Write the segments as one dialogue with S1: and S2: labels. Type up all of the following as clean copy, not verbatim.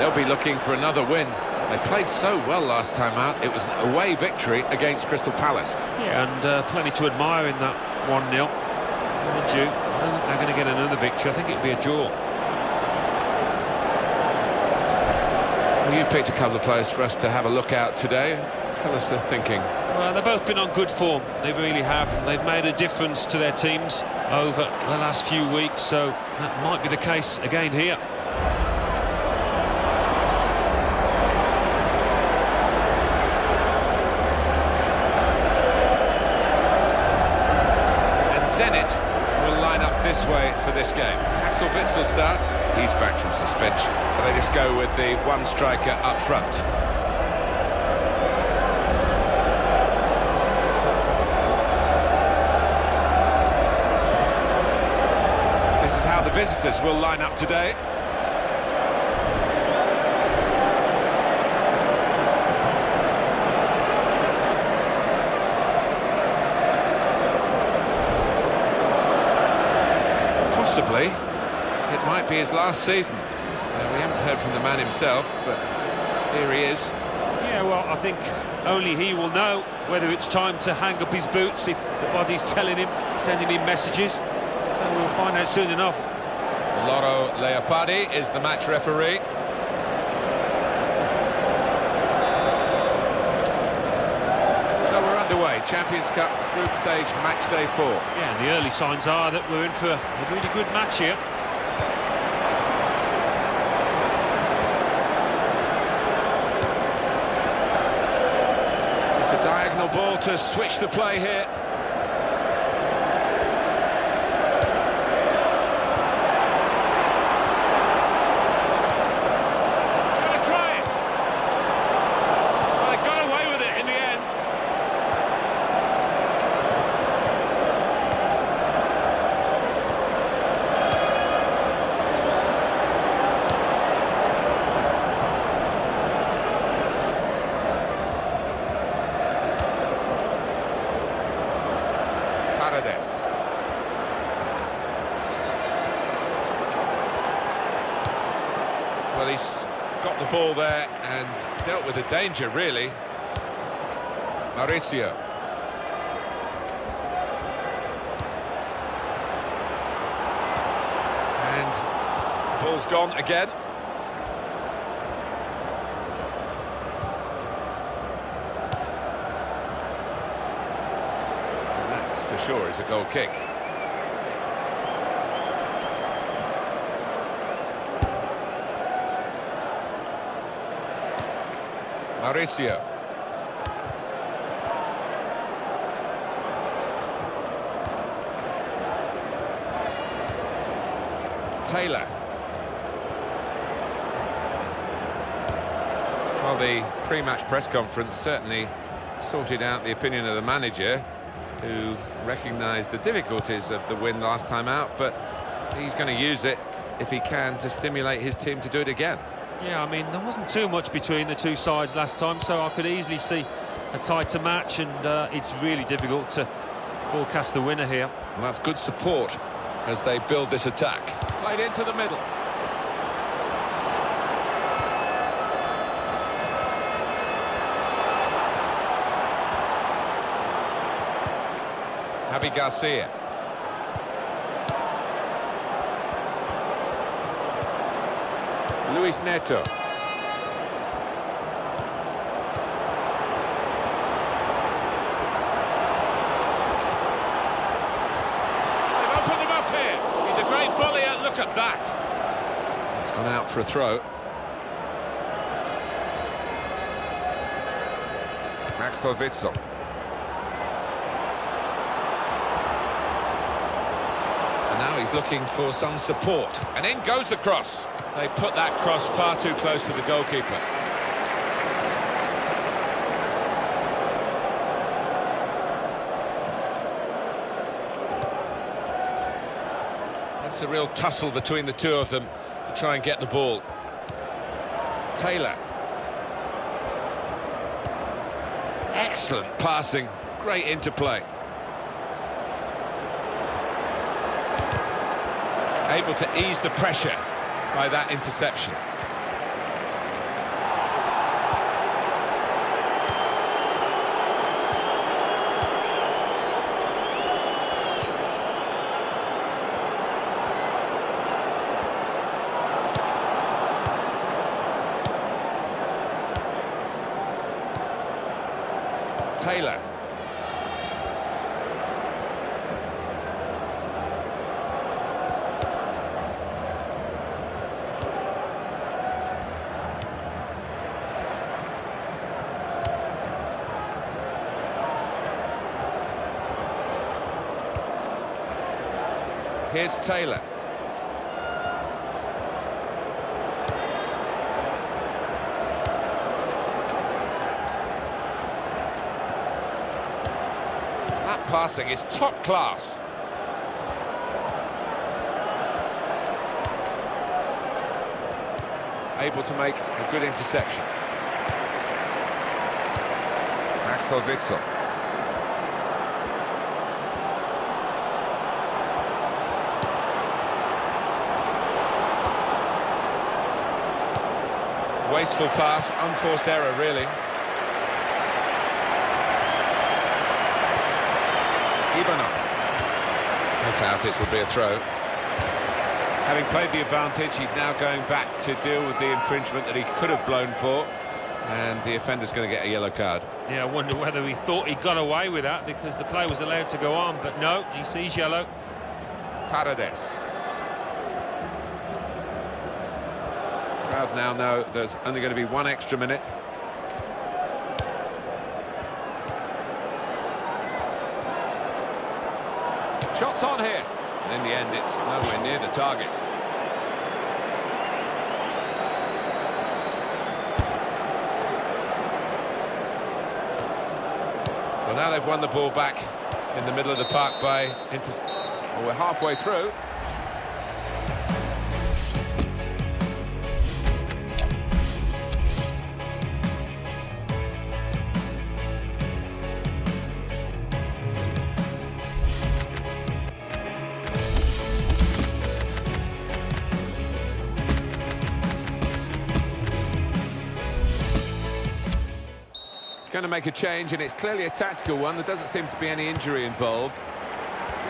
S1: They'll be looking for another win. They played so well last time out. It was an away victory against Crystal Palace.
S2: Yeah, and plenty to admire in that 1-0. Mind you, I don't think they're going to get another victory. I think it'd be a draw.
S1: Well, you've picked a couple of players for us to have a look at today. Tell us their thinking.
S2: Well, they've both been on good form. They really have. They've made a difference to their teams over the last few weeks, so that might be the case again here.
S1: Zenit will line up this way for this game. Axel Witsel starts. He's back from suspension. But they just go with the one striker up front. This is how the visitors will line up today. Possibly, it might be his last season. We haven't heard from the man himself, but here he is.
S2: Yeah, well, I think only he will know whether it's time to hang up his boots, if the body's telling him, sending him messages. So we'll find out soon enough.
S1: Loro Leopardi is the match referee. So we're underway. Champions Cup group stage match day 4.
S2: Yeah, and the early signs are that we're in for a really good match here.
S1: It's a diagonal ball to switch the play here. He's going to try it. Well, they got away with it in the end. Well, he's got the ball there and dealt with the danger, really. Mauricio. And the ball's gone again. And that, for sure, is a goal kick. Mauricio. Taylor. Well, the pre-match press conference certainly sorted out the opinion of the manager, who recognised the difficulties of the win last time out, but he's going to use it, if he can, to stimulate his team to do it again.
S2: Yeah, I mean, there wasn't too much between the two sides last time, so I could easily see a tighter match, and it's really difficult to forecast the winner here.
S1: Well, that's good support as they build this attack. Played into the middle. Javi Garcia. Luis Neto. They've opened them up here. He's a great volleyer. Look at that. It's gone out for a throw. Axel Witsel. And now he's looking for some support. And in goes the cross. They put that cross far too close to the goalkeeper. It's a real tussle between the two of them to try and get the ball. Taylor. Excellent passing, great interplay. Able to ease the pressure by that interception. Taylor. Here's Taylor. That passing is top class. Able to make a good interception. Axel Witsel. Wasteful pass, unforced error, really. Ivanov. That's out, this will be a throw. Having played the advantage, he's now going back to deal with the infringement that he could have blown for, and the offender's going to get a yellow card.
S2: Yeah, I wonder whether he thought he got away with that because the play was allowed to go on, but no, he sees yellow.
S1: Paredes. Crowd now know there's only going to be one extra minute. Shots on here, and in the end it's nowhere near the target. Well, now they've won the ball back in the middle of the park by well, we're halfway through. Going to make a change, and it's clearly a tactical one. There doesn't seem to be any injury involved.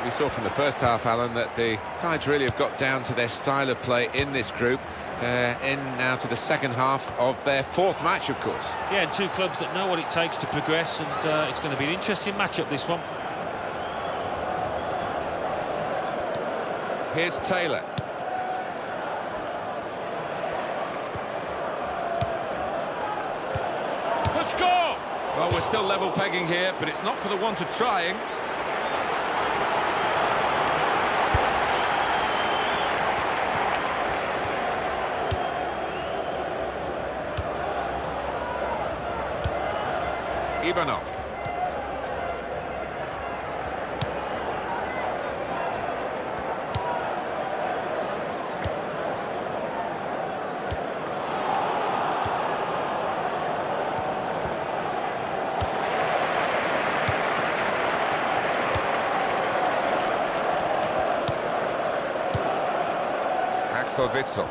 S1: We saw from the first half, Alan, that the sides really have got down to their style of play in this group. In now to the second half of their fourth match, of course.
S2: Yeah, and two clubs that know what it takes to progress, and it's going to be an interesting matchup, this one.
S1: Here's Taylor. To score! Well, we're still level pegging here, but it's not for the want of trying. Ivanov. Axel Witsel.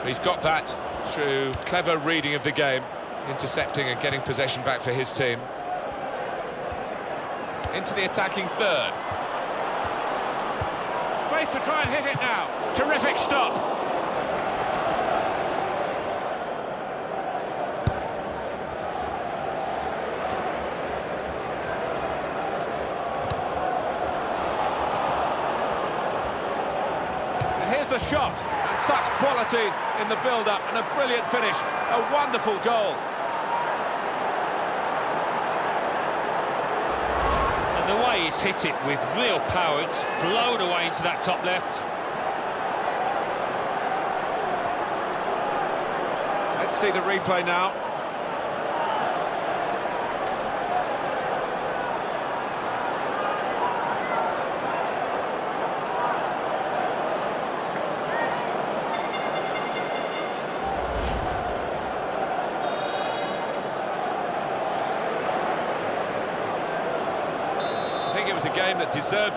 S1: He's got that through clever reading of the game, intercepting and getting possession back for his team. Into the attacking third. Space to try and hit it now. Terrific stop. And here's the shot. And such quality in the build-up and a brilliant finish. A wonderful goal.
S2: And the way he's hit it with real power, it's flowed away into that top left.
S1: Let's see the replay now. I think it was a game that deserved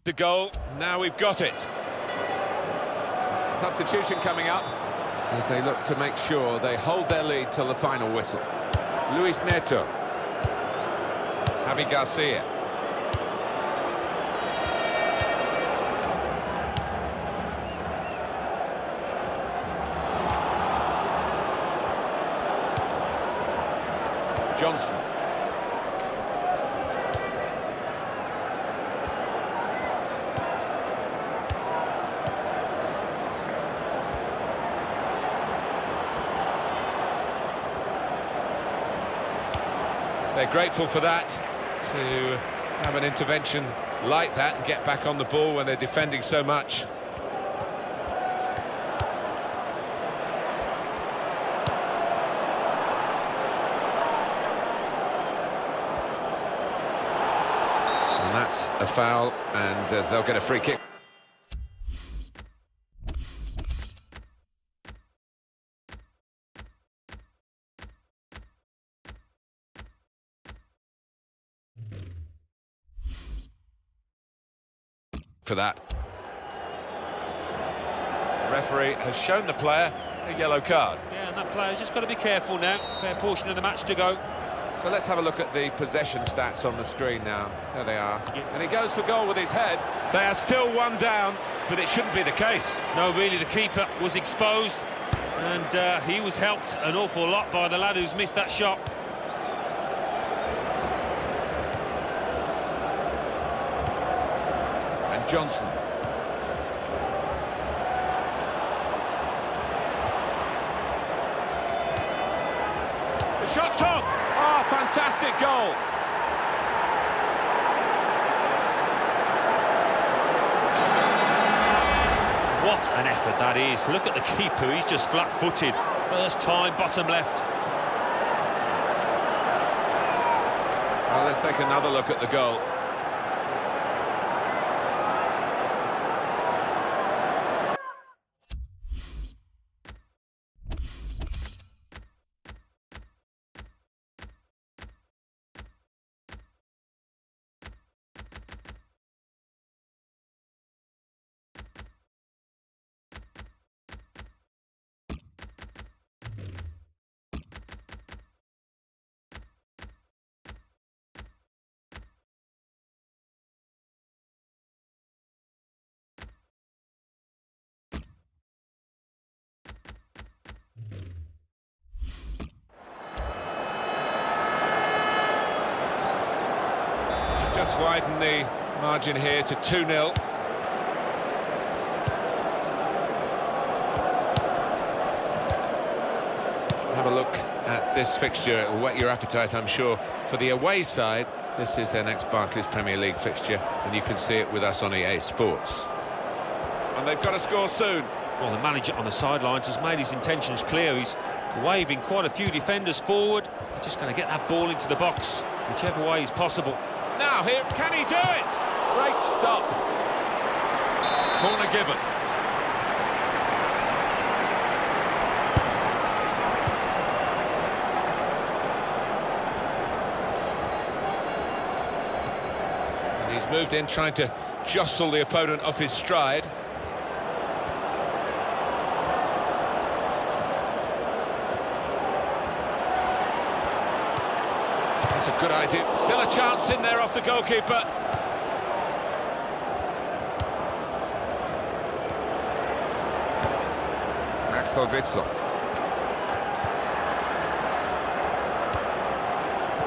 S1: The goal, now we've got it. Substitution coming up as they look to make sure they hold their lead till the final whistle. Luis Neto. Javi Garcia. Johnson. They're grateful for that, to have an intervention like that and get back on the ball when they're defending so much. And that's a foul, and they'll get a free kick. For that. The referee has shown the player a yellow card.
S2: Yeah, and that player's just got to be careful now. Fair portion of the match to go.
S1: So let's have a look at the possession stats on the screen now. There they are. Yeah. And he goes for goal with his head. They are still one down, but it shouldn't be the case.
S2: No, really, the keeper was exposed, and he was helped an awful lot by the lad who's missed that shot.
S1: Johnson. The shot's on! Oh, fantastic goal!
S2: What an effort that is. Look at the keeper, he's just flat-footed. First time, bottom left.
S1: Well, let's take another look at the goal. Just widen the margin here to 2-0. Have a look at this fixture. It will whet your appetite, I'm sure. For the away side, this is their next Barclays Premier League fixture, and you can see it with us on EA Sports. And they've got to score soon.
S2: Well, the manager on the sidelines has made his intentions clear. He's waving quite a few defenders forward. They're just going to get that ball into the box, whichever way is possible.
S1: Now, here, can he do it? Great stop. Corner given. And he's moved in, trying to jostle the opponent off his stride. That's a good idea. Still a chance in there off the goalkeeper. Axel Witsel.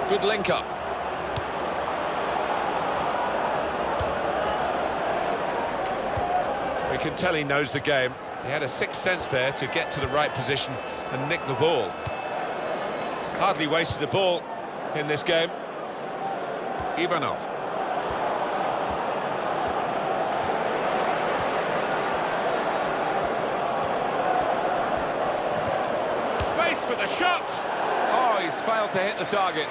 S1: Good link up. We can tell he knows the game. He had a sixth sense there to get to the right position and nick the ball. Hardly wasted the ball in this game. Ivanov. Space for the shot! Oh, he's failed to hit the target.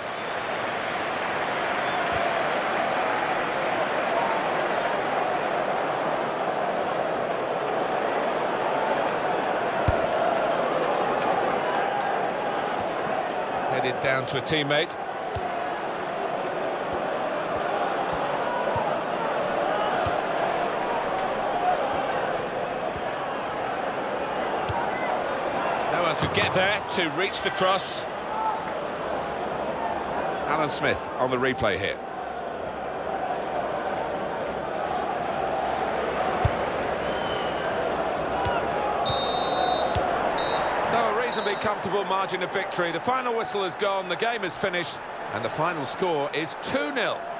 S1: Headed down to a teammate. could get there to reach the cross. Alan Smith on the replay here. So a reasonably comfortable margin of victory. The final whistle has gone, the game is finished, and the final score is 2-0.